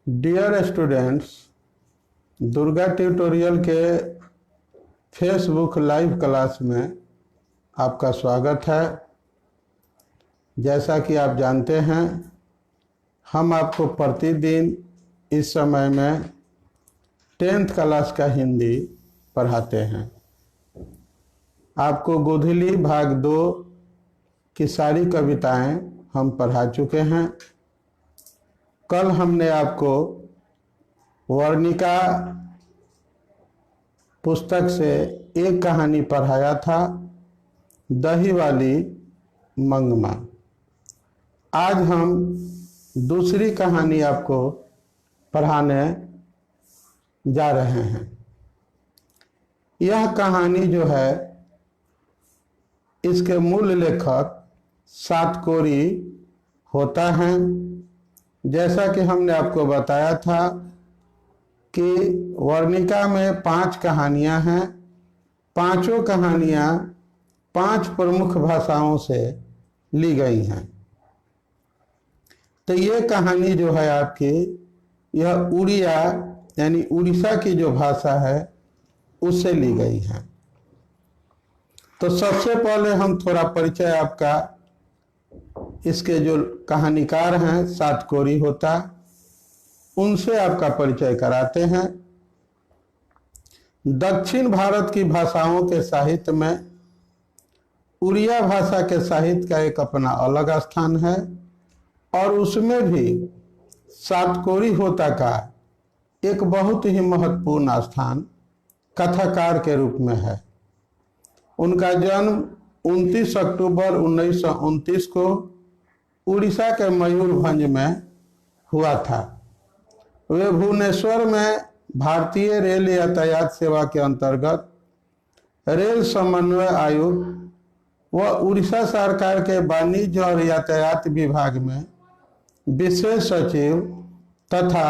Dear students, Durga tutorial के Facebook live class में आपका स्वागत है। जैसा कि आप जानते हैं, हम आपको प्रतिदिन इस समय में 10th क्लास का हिंदी पढ़ाते हैं। आपको गोधली भाग 2 की सारी कविताएं हम पढ़ा चुके हैं। कल हमने आपको वर्णिका पुस्तक से एक कहानी पढ़ाया था, दही वाली मंगमा। आज हम दूसरी कहानी आपको पढ़ाने जा रहे हैं। यह कहानी जो है, इसके मूल लेखक सातकोरी होता है। जैसा कि हमने आपको बताया था कि वर्णिका में 5 कहानियां हैं। पांचों कहानियां 5 प्रमुख भाषाओं से ली गई हैं। तो ये कहानी जो है आपकी, यह उड़िया यानी उड़ीसा की जो भाषा है उससे ली गई है। तो सबसे पहले हम थोड़ा परिचय आपका, इसके जो कहानीकार हैं सातकोरी होता, उनसे आपका परिचय कराते हैं। दक्षिण भारत की भाषाओं के साहित्य में उड़िया भाषा के साहित्य का एक अपना अलग स्थान है, और उसमें भी सातकोरी होता का एक बहुत ही महत्वपूर्ण स्थान कथाकार के रूप में है। उनका जन्म 29 अक्टूबर 1929 को उड़ीसा के मयूरभंज में हुआ था। वे भुवनेश्वर में भारतीय रेल यातायात सेवा के अंतर्गत रेल समन्वय आयुक्त व उड़ीसा सरकार के वाणिज्य और यातायात विभाग में विशेष सचिव तथा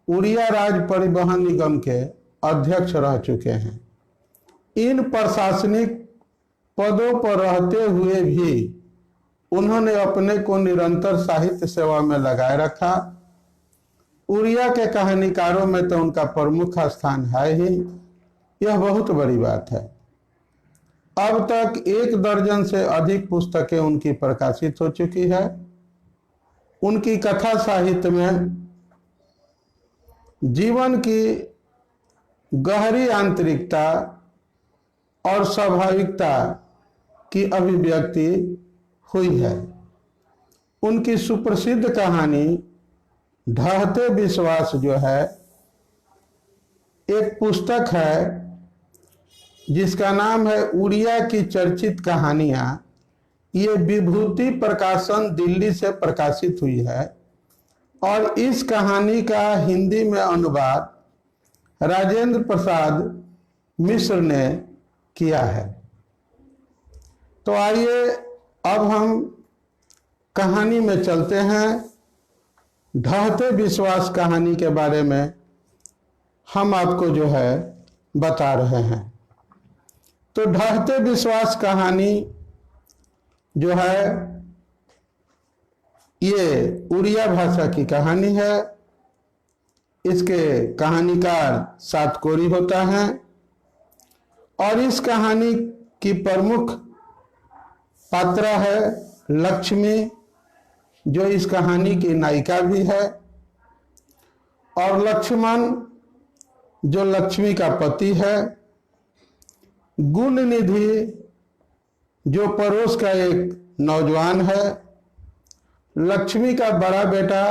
उड़िया राज्य परिवहन निगम के अध्यक्ष रह चुके हैं। इन प्रशासनिक पदों पर रहते हुए भी उन्होंने अपने को निरंतर साहित्य सेवा में लगाए रखा। उड़िया के कहानीकारों में तो उनका प्रमुख स्थान है ही, यह बहुत बड़ी बात है। अब तक 1 दर्जन से अधिक पुस्तकें उनकी प्रकाशित हो चुकी है। उनकी कथा साहित्य में जीवन की गहरी आंतरिकता और स्वाभाविकता की अभिव्यक्ति हुई है। उनकी सुप्रसिद्ध कहानी ढहते विश्वास जो है, एक पुस्तक है जिसका नाम है उड़िया की चर्चित कहानियां। ये विभूति प्रकाशन दिल्ली से प्रकाशित हुई है, और इस कहानी का हिंदी में अनुवाद राजेंद्र प्रसाद मिश्र ने किया है। तो आइए अब हम कहानी में चलते हैं। ढहते विश्वास कहानी के बारे में हम आपको जो है बता रहे हैं। तो ढहते विश्वास कहानी जो है, ये उड़िया भाषा की कहानी है। इसके कहानीकार सातकोरी होता है, और इस कहानी की प्रमुख पात्र है लक्ष्मी, जो इस कहानी की नायिका भी है, और लक्ष्मण जो लक्ष्मी का पति है, गुण निधि जो पड़ोस का एक नौजवान है, लक्ष्मी का बड़ा बेटा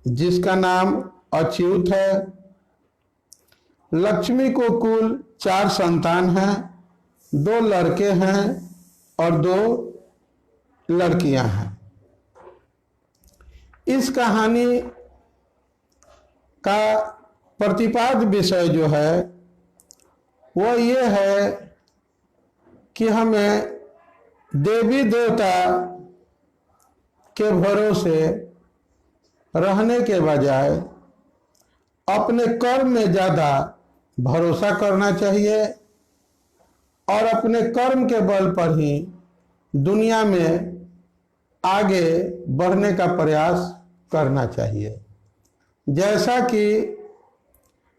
जिसका नाम अच्युत है। लक्ष्मी को कुल 4 संतान हैं, 2 लड़के हैं और 2 लड़कियां हैं। इस कहानी का प्रतिपाद्य विषय जो है वो ये है कि हमें देवी देवता के भरोसे रहने के बजाय अपने कर्म में ज़्यादा भरोसा करना चाहिए, और अपने कर्म के बल पर ही दुनिया में आगे बढ़ने का प्रयास करना चाहिए। जैसा कि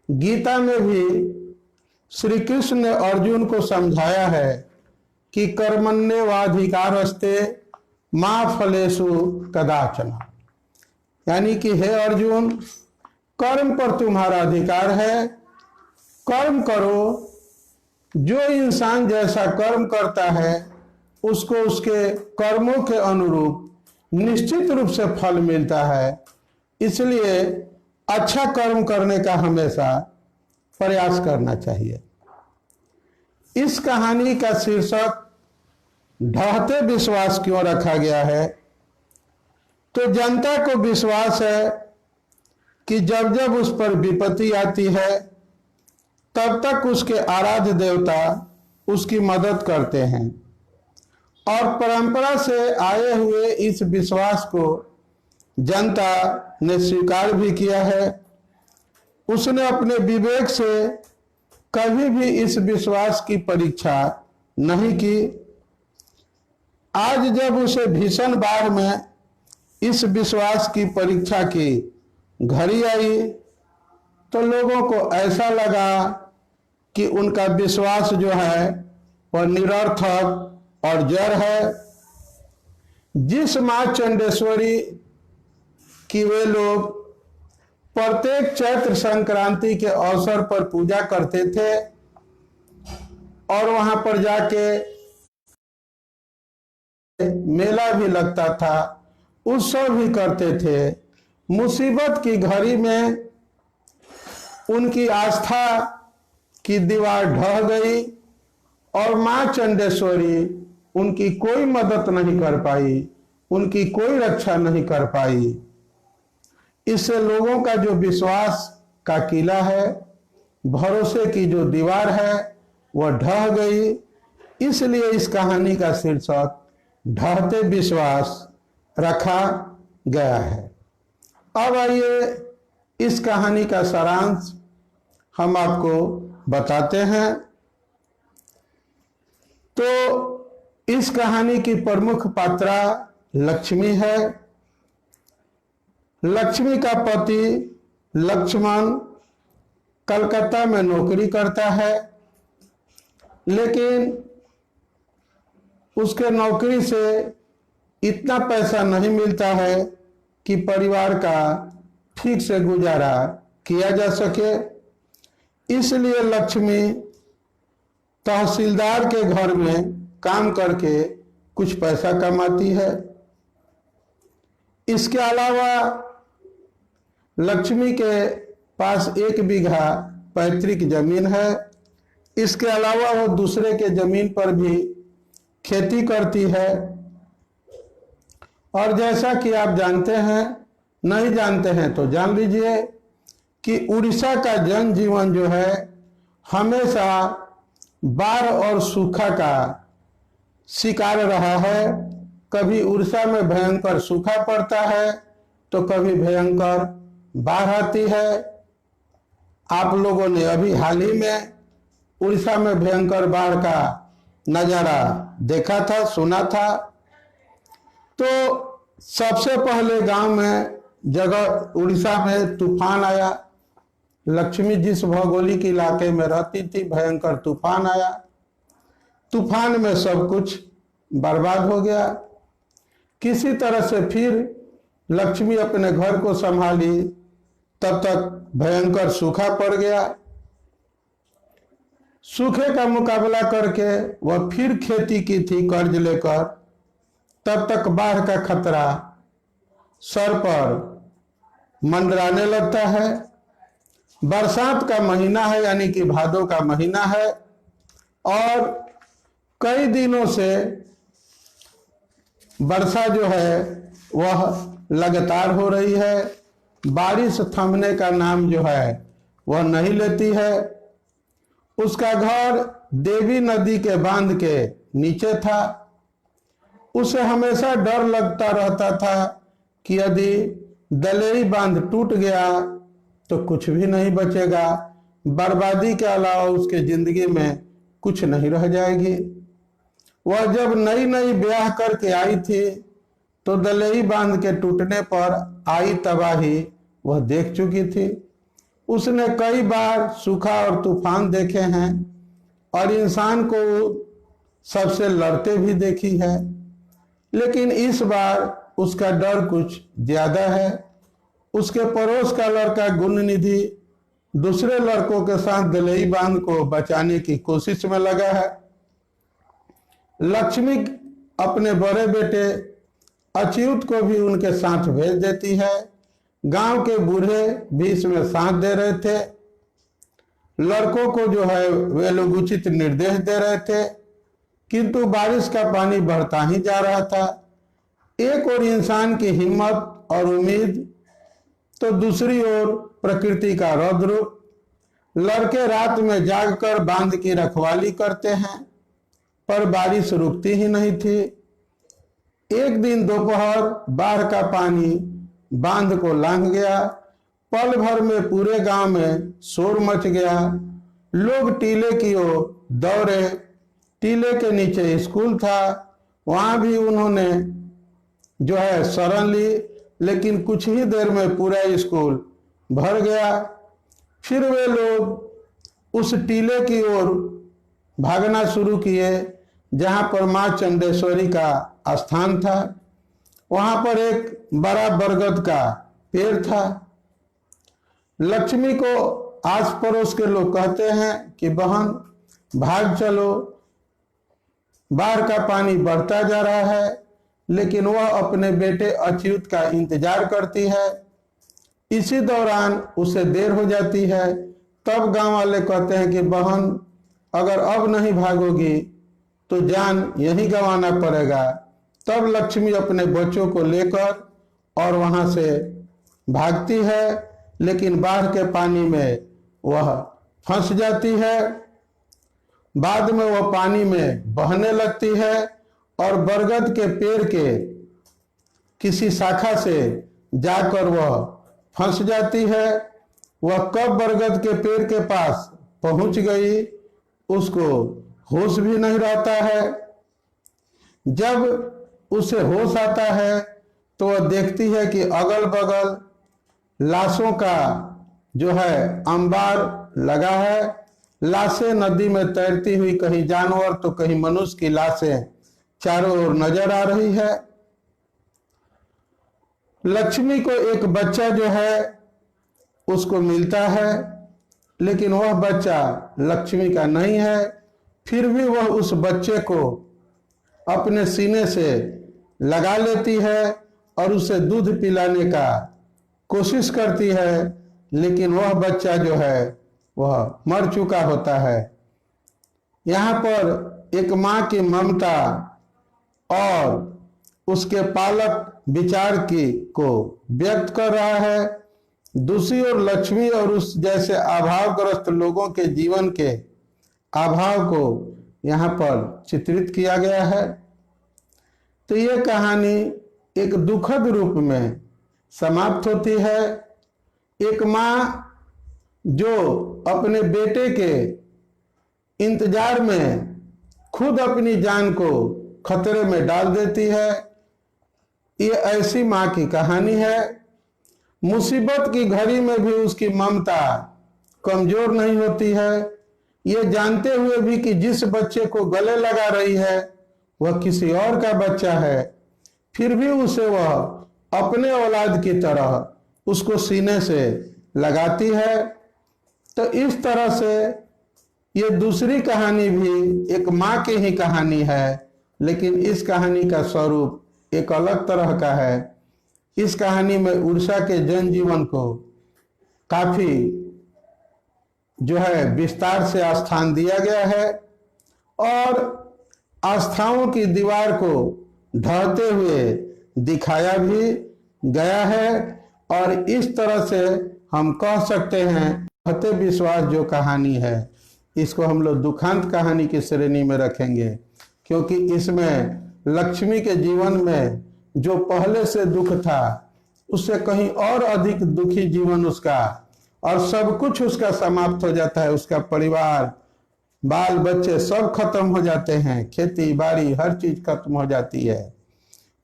गीता में भी श्री कृष्ण ने अर्जुन को समझाया है कि कर्मण्येवाधिकारस्ते मा फलेषु कदाचन, यानी कि हे अर्जुन, कर्म पर तुम्हारा अधिकार है, कर्म करो। जो इंसान जैसा कर्म करता है उसको उसके कर्मों के अनुरूप निश्चित रूप से फल मिलता है। इसलिए अच्छा कर्म करने का हमेशा प्रयास करना चाहिए। इस कहानी का शीर्षक ढहते विश्वास क्यों रखा गया है? तो जनता को विश्वास है कि जब जब उस पर विपत्ति आती है तब तक उसके आराध्य देवता उसकी मदद करते हैं, और परंपरा से आए हुए इस विश्वास को जनता ने स्वीकार भी किया है। उसने अपने विवेक से कभी भी इस विश्वास की परीक्षा नहीं की। आज जब उसे भीषण बाढ़ में इस विश्वास की परीक्षा की घड़ी आई तो लोगों को ऐसा लगा कि उनका विश्वास जो है वह निरर्थक और जड़ है। जिस मां चंडेश्वरी की वे लोग प्रत्येक चैत्र संक्रांति के अवसर पर पूजा करते थे और वहां पर जाके मेला भी लगता था, उत्सव भी करते थे, मुसीबत की घड़ी में उनकी आस्था की दीवार ढह गई और मां चंडेश्वरी उनकी कोई मदद नहीं कर पाई, उनकी कोई रक्षा नहीं कर पाई। इससे लोगों का जो विश्वास का किला है, भरोसे की जो दीवार है, वह ढह गई। इसलिए इस कहानी का शीर्षक ढहते विश्वास रखा गया है। अब आइए इस कहानी का सारांश हम आपको बताते हैं। तो इस कहानी की प्रमुख पात्रा लक्ष्मी है। लक्ष्मी का पति लक्ष्मण कलकत्ता में नौकरी करता है, लेकिन उसके नौकरी से इतना पैसा नहीं मिलता है कि परिवार का ठीक से गुजारा किया जा सके। इसलिए लक्ष्मी तहसीलदार के घर में काम करके कुछ पैसा कमाती है। इसके अलावा लक्ष्मी के पास 1 बीघा पैतृक जमीन है। इसके अलावा वो दूसरे के जमीन पर भी खेती करती है। और जैसा कि आप जानते हैं, नहीं जानते हैं तो जान लीजिए कि उड़ीसा का जनजीवन जो है हमेशा बाढ़ और सूखा का शिकार रहा है। कभी उड़ीसा में भयंकर सूखा पड़ता है तो कभी भयंकर बाढ़ आती है। आप लोगों ने अभी हाल ही में उड़ीसा में भयंकर बाढ़ का नज़ारा देखा था, सुना था। तो सबसे पहले गांव में जगह उड़ीसा में तूफान आया। लक्ष्मी जिस भौगोलिक इलाके में रहती थी, भयंकर तूफान आया। तूफान में सब कुछ बर्बाद हो गया। किसी तरह से फिर लक्ष्मी अपने घर को संभाली, तब तक भयंकर सूखा पड़ गया। सूखे का मुकाबला करके वह फिर खेती की थी कर्ज लेकर, तब तक बाढ़ का खतरा सर पर मंडराने लगता है। बरसात का महीना है, यानी कि भादों का महीना है, और कई दिनों से वर्षा जो है वह लगातार हो रही है। बारिश थमने का नाम जो है वह नहीं लेती है। उसका घर देवी नदी के बांध के नीचे था। उसे हमेशा डर लगता रहता था कि यदि दलेरी बांध टूट गया तो कुछ भी नहीं बचेगा, बर्बादी के अलावा उसके जिंदगी में कुछ नहीं रह जाएगी। वह जब नई नई ब्याह करके आई थी तो दलेरी बांध के टूटने पर आई तबाही वह देख चुकी थी। उसने कई बार सूखा और तूफान देखे हैं और इंसान को सबसे लड़ते भी देखी है, लेकिन इस बार उसका डर कुछ ज्यादा है। उसके पड़ोस का लड़का गुणनिधि दूसरे लड़कों के साथ दलई बांध को बचाने की कोशिश में लगा है। लक्ष्मी अपने बड़े बेटे अच्युत को भी उनके साथ भेज देती है। गांव के बूढ़े भी इसमें साथ दे रहे थे। लड़कों को जो है वे लोग उचित निर्देश दे रहे थे, किंतु बारिश का पानी बढ़ता ही जा रहा था। एक ओर इंसान की हिम्मत और उम्मीद, तो दूसरी ओर प्रकृति का रौद्र। लड़के रात में जागकर बांध की रखवाली करते हैं, पर बारिश रुकती ही नहीं थी। एक दिन दोपहर बाढ़ का पानी बांध को लांघ गया। पल भर में पूरे गांव में शोर मच गया। लोग टीले की ओर दौड़े। टीले के नीचे स्कूल था, वहां भी उन्होंने जो है शरण ली, लेकिन कुछ ही देर में पूरा स्कूल भर गया। फिर वे लोग उस टीले की ओर भागना शुरू किए जहां पर मां चंडेश्वरी का स्थान था। वहां पर एक बड़ा बरगद का पेड़ था। लक्ष्मी को आस पड़ोस के लोग कहते हैं कि बहन भाग चलो, बाढ़ का पानी बढ़ता जा रहा है, लेकिन वह अपने बेटे अच्युत का इंतजार करती है। इसी दौरान उसे देर हो जाती है। तब गांव वाले कहते हैं कि बहन अगर अब नहीं भागोगी तो जान यहीं गंवाना पड़ेगा। तब लक्ष्मी अपने बच्चों को लेकर और वहां से भागती है, लेकिन बाढ़ के पानी में वह फंस जाती है। बाद में वह पानी में बहने लगती है और बरगद के पेड़ के किसी शाखा से जाकर वह फंस जाती है। वह कब बरगद के पेड़ के पास पहुंच गई उसको होश भी नहीं रहता है। जब उसे होश आता है तो वह देखती है कि अगल बगल लाशों का जो है अंबार लगा है। लाशें नदी में तैरती हुई, कहीं जानवर तो कहीं मनुष्य की लाशें चारों ओर नजर आ रही है। लक्ष्मी को एक बच्चा जो है उसको मिलता है, लेकिन वह बच्चा लक्ष्मी का नहीं है। फिर भी वह उस बच्चे को अपने सीने से लगा लेती है और उसे दूध पिलाने का कोशिश करती है, लेकिन वह बच्चा जो है वह मर चुका होता है। यहाँ पर एक माँ की ममता और उसके पालक विचार की को व्यक्त कर रहा है। दूसरी ओर लक्ष्मी और उस जैसे अभावग्रस्त लोगों के जीवन के अभाव को यहाँ पर चित्रित किया गया है। तो ये कहानी एक दुखद रूप में समाप्त होती है। एक माँ जो अपने बेटे के इंतजार में खुद अपनी जान को खतरे में डाल देती है, ये ऐसी माँ की कहानी है। मुसीबत की घड़ी में भी उसकी ममता कमजोर नहीं होती है। ये जानते हुए भी कि जिस बच्चे को गले लगा रही है वह किसी और का बच्चा है, फिर भी उसे वह अपने औलाद की तरह उसको सीने से लगाती है। तो इस तरह से ये दूसरी कहानी भी एक माँ की ही कहानी है, लेकिन इस कहानी का स्वरूप एक अलग तरह का है। इस कहानी में उड़ीसा के जनजीवन को काफी जो है विस्तार से स्थान दिया गया है और आस्थाओं की दीवार को ढहते हुए दिखाया भी गया है। और इस तरह से हम कह सकते हैं फतेह विश्वास जो कहानी है इसको हम लोग दुखांत कहानी की श्रेणी में रखेंगे, क्योंकि इसमें लक्ष्मी के जीवन में जो पहले से दुख था उससे कहीं और अधिक दुखी जीवन उसका, और सब कुछ उसका समाप्त हो जाता है। उसका परिवार, बाल बच्चे सब खत्म हो जाते हैं, खेती बाड़ी हर चीज खत्म हो जाती है।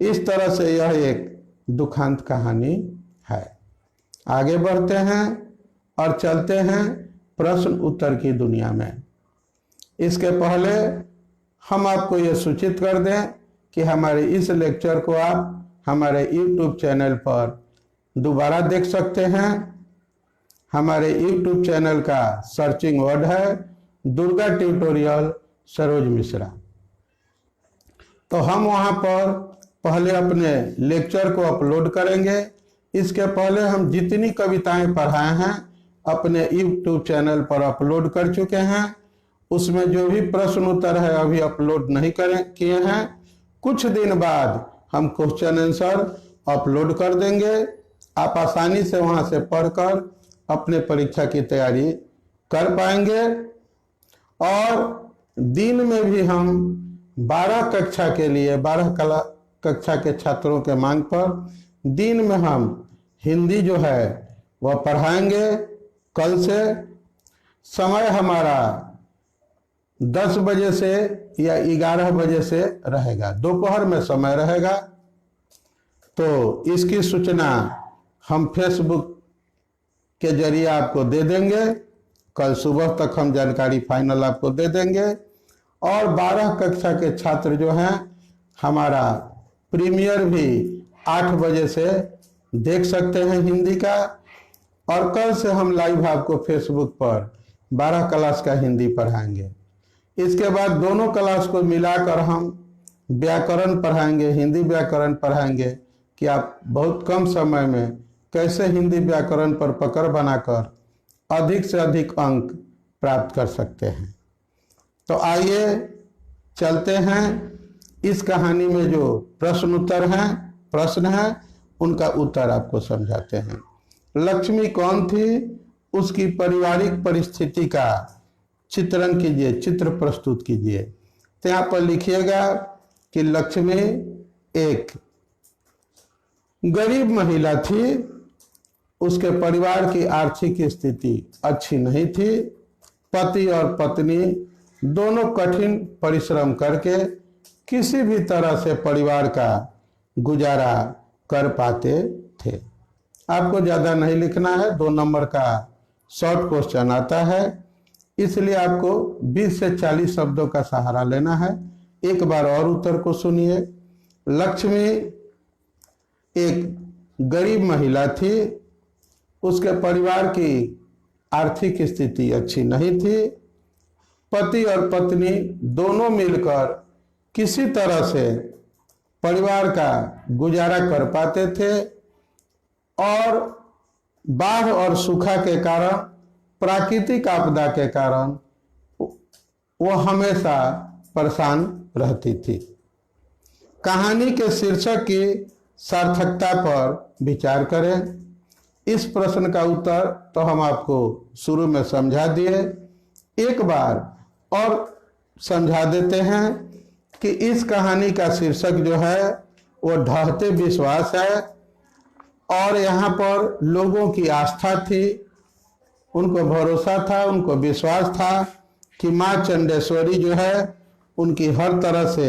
इस तरह से यह एक दुखांत कहानी है। आगे बढ़ते हैं और चलते हैं प्रश्न उत्तर की दुनिया में। इसके पहले हम आपको ये सूचित कर दें कि हमारे इस लेक्चर को आप हमारे YouTube चैनल पर दोबारा देख सकते हैं। हमारे YouTube चैनल का सर्चिंग वर्ड है दुर्गा ट्यूटोरियल सरोज मिश्रा। तो हम वहाँ पर पहले अपने लेक्चर को अपलोड करेंगे। इसके पहले हम जितनी कविताएं पढ़ाए हैं अपने YouTube चैनल पर अपलोड कर चुके हैं। उसमें जो भी प्रश्न उत्तर है अभी अपलोड नहीं किए हैं। कुछ दिन बाद हम क्वेश्चन आंसर अपलोड कर देंगे। आप आसानी से वहां से पढ़कर अपने परीक्षा की तैयारी कर पाएंगे। और दिन में भी हम 12 कक्षा के लिए 12 कक्षा के छात्रों के मांग पर दिन में हम हिंदी जो है वह पढ़ाएंगे। कल से समय हमारा 10 बजे से या 11 बजे से रहेगा, दोपहर में समय रहेगा। तो इसकी सूचना हम फेसबुक के जरिए आपको दे देंगे। कल सुबह तक हम जानकारी फाइनल आपको दे देंगे। और 12 कक्षा के छात्र जो हैं हमारा प्रीमियर भी 8 बजे से देख सकते हैं हिंदी का। और कल से हम लाइव आपको फेसबुक पर 12 क्लास का हिंदी पढ़ाएंगे। इसके बाद दोनों क्लास को मिलाकर हम व्याकरण पढ़ाएंगे, हिंदी व्याकरण पढ़ाएंगे कि आप बहुत कम समय में कैसे हिंदी व्याकरण पर पकड़ बनाकर अधिक से अधिक अंक प्राप्त कर सकते हैं। तो आइए चलते हैं इस कहानी में जो प्रश्न हैं उनका उत्तर आपको समझाते हैं। लक्ष्मी कौन थी, उसकी पारिवारिक परिस्थिति का चित्रण कीजिए, चित्र प्रस्तुत कीजिए। तो यहाँ पर लिखिएगा कि लक्ष्मी एक गरीब महिला थी, उसके परिवार की आर्थिक स्थिति अच्छी नहीं थी। पति और पत्नी दोनों कठिन परिश्रम करके किसी भी तरह से परिवार का गुजारा कर पाते थे। आपको ज़्यादा नहीं लिखना है, 2 नंबर का शॉर्ट क्वेश्चन आता है, इसलिए आपको 20 से 40 शब्दों का सहारा लेना है। एक बार और उत्तर को सुनिए। लक्ष्मी एक गरीब महिला थी, उसके परिवार की आर्थिक स्थिति अच्छी नहीं थी। पति और पत्नी दोनों मिलकर किसी तरह से परिवार का गुजारा कर पाते थे। और बाढ़ और सूखा के कारण, प्राकृतिक आपदा के कारण वो हमेशा परेशान रहती थी। कहानी के शीर्षक की सार्थकता पर विचार करें। इस प्रश्न का उत्तर तो हम आपको शुरू में समझा दिए, एक बार और समझा देते हैं कि इस कहानी का शीर्षक जो है वो ढहते विश्वास है। और यहाँ पर लोगों की आस्था थी, उनको भरोसा था, उनको विश्वास था कि माँ चंडेश्वरी जो है उनकी हर तरह से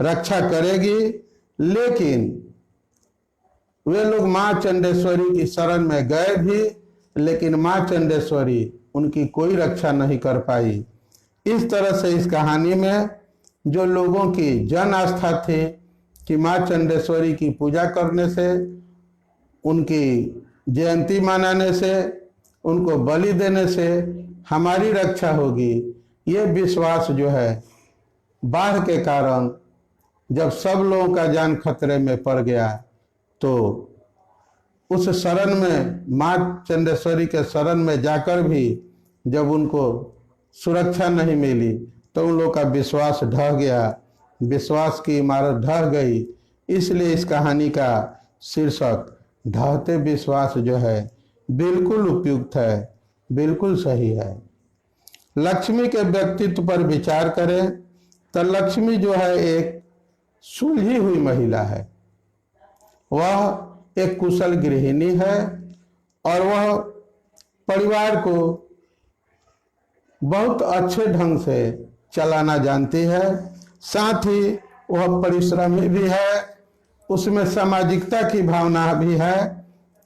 रक्षा करेगी। लेकिन वे लोग माँ चंडेश्वरी की शरण में गए भी, लेकिन माँ चंडेश्वरी उनकी कोई रक्षा नहीं कर पाई। इस तरह से इस कहानी में जो लोगों की जन आस्था थी कि माँ चंडेश्वरी की पूजा करने से, उनकी जयंती मनाने से, उनको बलि देने से हमारी रक्षा होगी, ये विश्वास जो है बाढ़ के कारण जब सब लोगों का जान खतरे में पड़ गया तो उस शरण में, माँ चंडेश्वरी के शरण में जाकर भी जब उनको सुरक्षा नहीं मिली तो उन लोगों का विश्वास ढह गया, विश्वास की इमारत ढह गई। इसलिए इस कहानी का शीर्षक ढहते विश्वास जो है बिल्कुल उपयुक्त है, बिल्कुल सही है। लक्ष्मी के व्यक्तित्व पर विचार करें तो लक्ष्मी जो है एक सुलझी हुई महिला है। वह एक कुशल गृहिणी है और वह परिवार को बहुत अच्छे ढंग से चलाना जानती है। साथ ही वह परिश्रमी भी है, उसमें सामाजिकता की भावना भी है।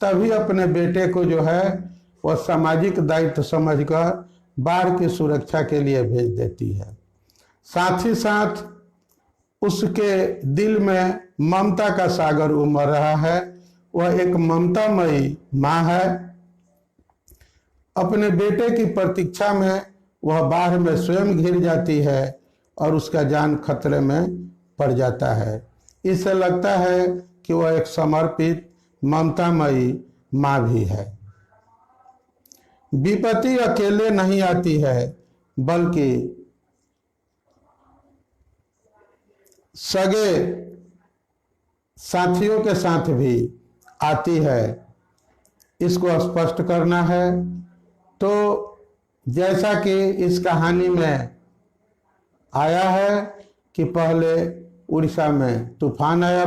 तभी अपने बेटे को जो है वह सामाजिक दायित्व समझकर बाढ़ की सुरक्षा के लिए भेज देती है। साथ ही साथ उसके दिल में ममता का सागर उमड़ रहा है। वह एक ममतामयी माँ है। अपने बेटे की प्रतीक्षा में वह बाढ़ में स्वयं घिर जाती है और उसका जान खतरे में पड़ जाता है। इससे लगता है कि वह एक समर्पित ममतामयी माँ भी है। विपत्ति अकेले नहीं आती है, बल्कि सगे साथियों के साथ भी आती है। इसको स्पष्ट करना है। तो जैसा कि इस कहानी में आया है कि पहले उड़ीसा में तूफान आया,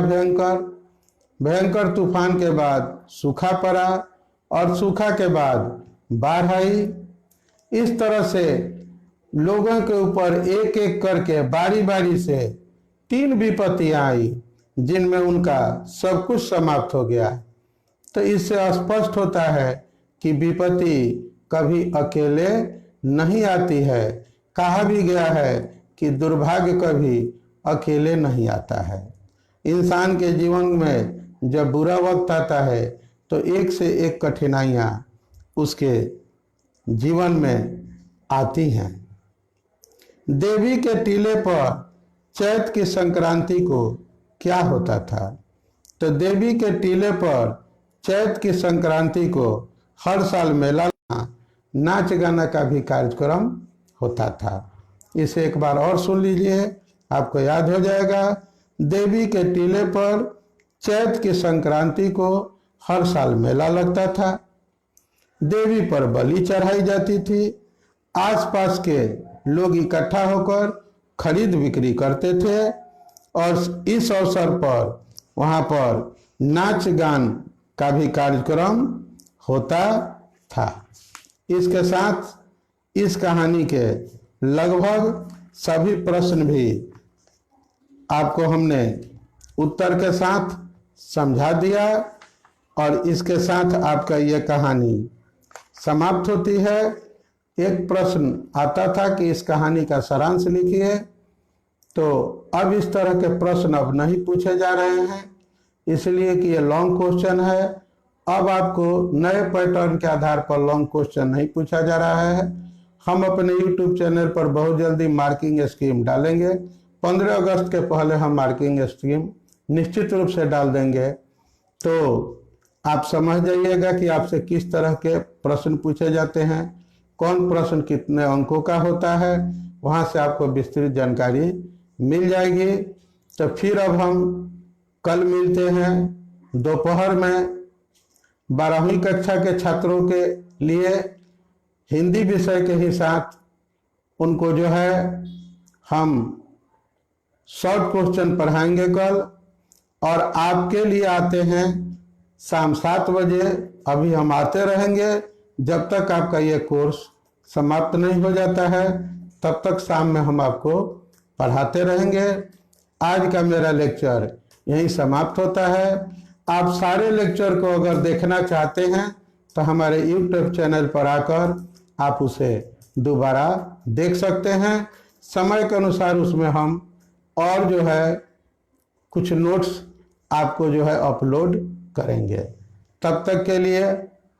भयंकर तूफान के बाद सूखा पड़ा और सूखा के बाद बाढ़ आई। इस तरह से लोगों के ऊपर एक एक करके बारी बारी से 3 विपत्तियां आई, जिनमें उनका सब कुछ समाप्त हो गया। तो इससे स्पष्ट होता है कि विपत्ति कभी अकेले नहीं आती है। कहा भी गया है कि दुर्भाग्य कभी अकेले नहीं आता है। इंसान के जीवन में जब बुरा वक्त आता है तो एक से एक कठिनाइयाँ उसके जीवन में आती हैं। देवी के टीले पर चैत की संक्रांति को क्या होता था? तो देवी के टीले पर चैत की संक्रांति को हर साल मेला, नाच गाना का भी कार्यक्रम होता था। इसे एक बार और सुन लीजिए, आपको याद हो जाएगा। देवी के टीले पर चैत की संक्रांति को हर साल मेला लगता था। देवी पर बलि चढ़ाई जाती थी। आसपास के लोग इकट्ठा होकर खरीद बिक्री करते थे और इस अवसर पर वहाँ पर नाच गान का भी कार्यक्रम होता था। इसके साथ इस कहानी के लगभग सभी प्रश्न भी आपको हमने उत्तर के साथ समझा दिया और इसके साथ आपका यह कहानी समाप्त होती है। एक प्रश्न आता था कि इस कहानी का सारांश लिखिए, तो अब इस तरह के प्रश्न अब नहीं पूछे जा रहे हैं, इसलिए कि ये लॉन्ग क्वेश्चन है। अब आपको नए पैटर्न के आधार पर लॉन्ग क्वेश्चन नहीं पूछा जा रहा है। हम अपने YouTube चैनल पर बहुत जल्दी मार्किंग स्कीम डालेंगे। 15 अगस्त के पहले हम मार्किंग स्कीम निश्चित रूप से डाल देंगे। तो आप समझ जाइएगा कि आपसे किस तरह के प्रश्न पूछे जाते हैं, कौन प्रश्न कितने अंकों का होता है, वहाँ से आपको विस्तृत जानकारी मिल जाएगी। तो फिर अब हम कल मिलते हैं दोपहर में 12वीं कक्षा के छात्रों के लिए हिंदी विषय के ही साथ उनको जो है हम शॉर्ट क्वेश्चन पढ़ाएंगे कल। और आपके लिए आते हैं शाम 7 बजे। अभी हम आते रहेंगे जब तक आपका ये कोर्स समाप्त नहीं हो जाता है, तब तक शाम में हम आपको पढ़ाते रहेंगे। आज का मेरा लेक्चर यहीं समाप्त होता है। आप सारे लेक्चर को अगर देखना चाहते हैं तो हमारे YouTube चैनल पर आकर आप उसे दोबारा देख सकते हैं। समय के अनुसार उसमें हम और जो है कुछ नोट्स आपको जो है अपलोड करेंगे। तब तक के लिए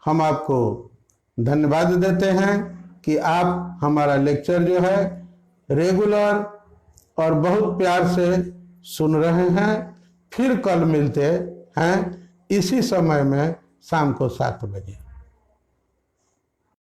हम आपको धन्यवाद देते हैं कि आप हमारा लेक्चर जो है रेगुलर और बहुत प्यार से सुन रहे हैं। फिर कल मिलते हैं इसी समय में शाम को 7 बजे।